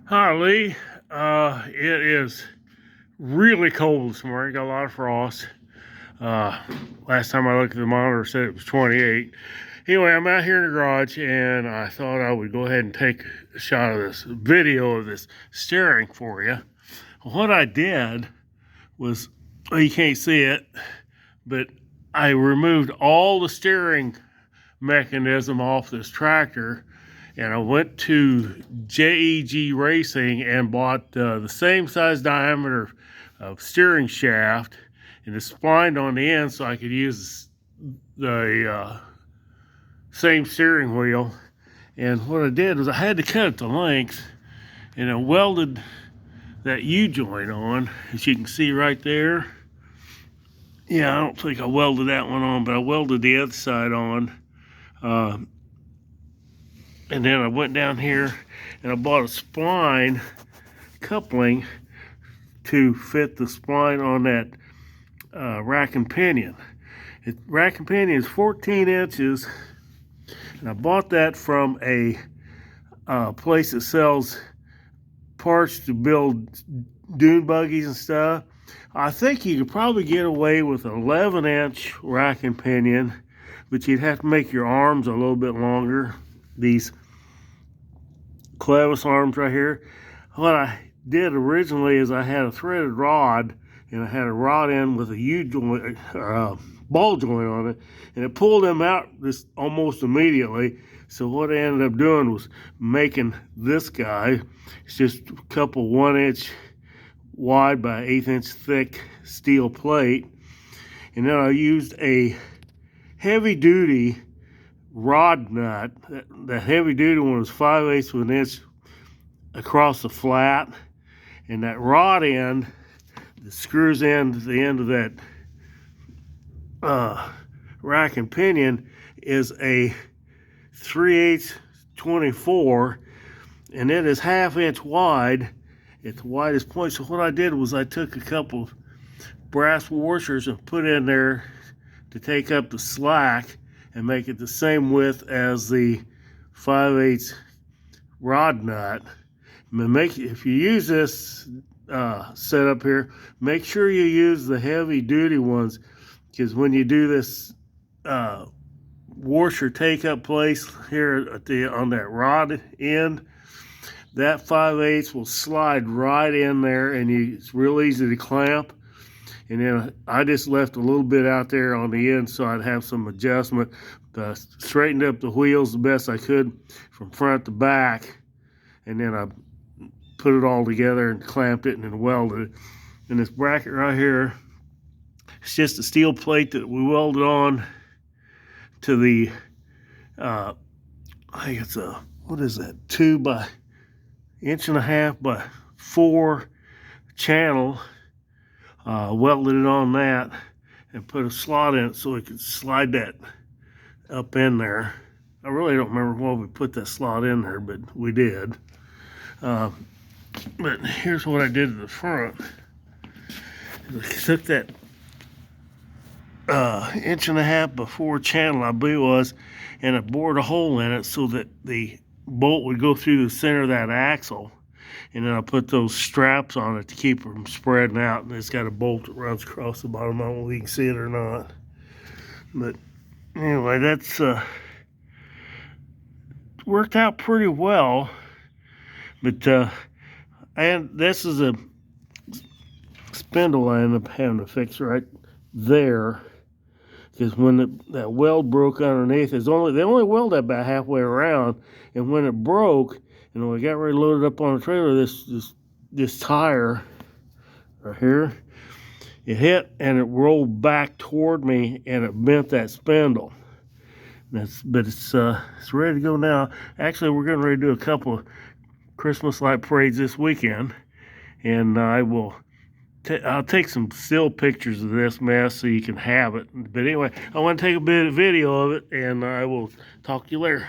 Hi, Lee. It is really cold this morning. Got a lot of frost. Uh, Last time I looked at the monitor, it said it was 28. Anyway, I'm out here in the garage, and I thought I would go ahead and take a shot of this video of this steering for you. What I did was, well, you can't see it, but I removed all the steering mechanism off this tractor, and I went to JEG Racing and bought the same size diameter of steering shaft and it's splined on the end so I could use the same steering wheel. And what I did was I had to cut it to length, and I welded that U-joint on, as you can see right there. Yeah, I don't think I welded that one on, but I welded the other side on. And then I went down here and I bought a spline coupling to fit the spline on that rack and pinion. Rack and pinion is 14 inches, and I bought that from a place that sells parts to build dune buggies and stuff. I think you could probably get away with an 11-inch rack and pinion, but you'd have to make your arms a little bit longer. These clevis arms right here. What I did originally is I had a threaded rod, and I had a rod end with a U-joint, ball joint on it, and it pulled them out just almost immediately. So what I ended up doing was making this guy. It's just a couple 1-inch wide by 1/8 inch thick steel plate, and then I used a heavy duty rod nut. The heavy duty one was 5/8 of an inch across the flat, and that rod end that screws in to the end of that rack and pinion is a 3/8 24, and it is 1/2 inch wide at the widest point. So what I did was I took a couple of brass washers and put in there to take up the slack and make it the same width as the 5/8 rod nut. If you use this setup here, make sure you use the heavy duty ones, because when you do this washer take up place here on that rod end, that 5/8 will slide right in there, and it's real easy to clamp. And then I just left a little bit out there on the end so I'd have some adjustment. Straightened up the wheels the best I could from front to back, and then I put it all together and clamped it and then welded it. And this bracket right here, it's just a steel plate that we welded on to the, I think it's a, what is that, 2 1.5 by 4 channel. Welded it on that and put a slot in it so we could slide that up in there. I really don't remember why we put that slot in there, but we did. But here's what I did to the front. I took that 1.5 by 4 channel, I believe it was, and I bored a hole in it so that the bolt would go through the center of that axle. And then I put those straps on it to keep them spreading out, and it's got a bolt that runs across the bottom. I don't know if you can see it or not, but anyway, that's worked out pretty well. But and this is a spindle I ended up having to fix right there, because when that weld broke underneath, they only weld that about halfway around, and when it broke, and when we got ready to load it up on the trailer, this tire right here, it hit and it rolled back toward me and it bent that spindle. But it's ready to go now. Actually, we're getting ready to do a couple of Christmas light parades this weekend, and I'll take some still pictures of this mess so you can have it. But anyway, I want to take a bit of video of it, and I will talk to you later.